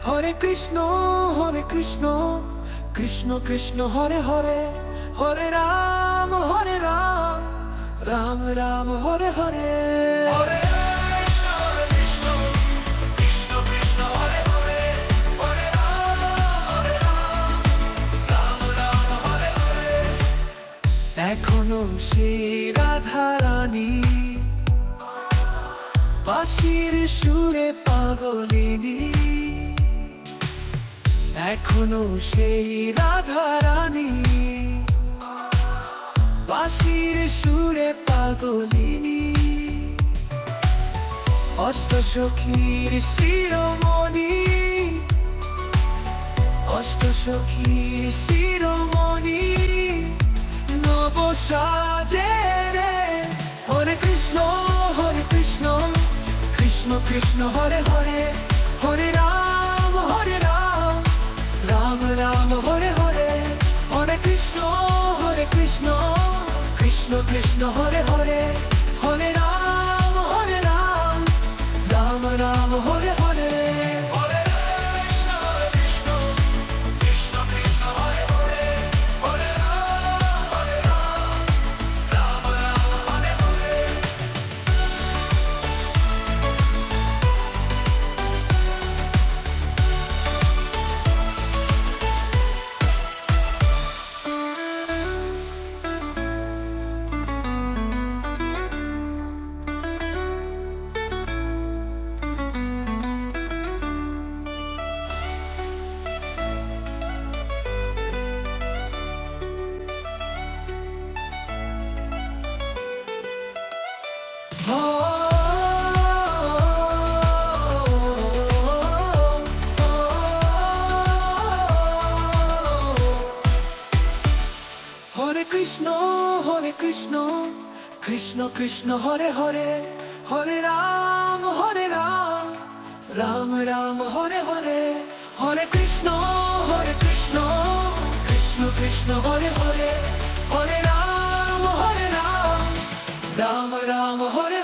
হরে কৃষ্ণ কৃষ্ণ কৃষ্ণ হরে হরে, হরে রাম রাম রাম হরে হরে। হরে কৃষ্ণ কৃষ্ণ কৃষ্ণ হরে হরে, হরে রাম রাম রাম হরে হরে। এখনো সেই রাধা রানী বাঁশির সুরে পাগলিনী, এখনো সেই রাধা রানী বাঁশির সুরে পাগলিনী। অষ্টসখীর শিরোমণি, অষ্টসখীর শিরোমণি নব সাজে রে। হরে কৃষ্ণ কৃষ্ণ কৃষ্ণ হরে হরে, হরে রাম রাম রাম হরে হরে। হরে কৃষ্ণ কৃষ্ণ কৃষ্ণ হরে হরে, হরে রাম রাম রাম হরে হরে। হরে কৃষ্ণ কৃষ্ণ কৃষ্ণ কৃষ্ণ হরে হরে, হরে রাম রাম রাম হরে হরে। হরে কৃষ্ণ কৃষ্ণ কৃষ্ণ হরে হরে, হরে রাম রাম রাম হরে হরে। হরে কৃষ্ণ কৃষ্ণ কৃষ্ণ হরে হরে, হরে রাম রাম রাম হরে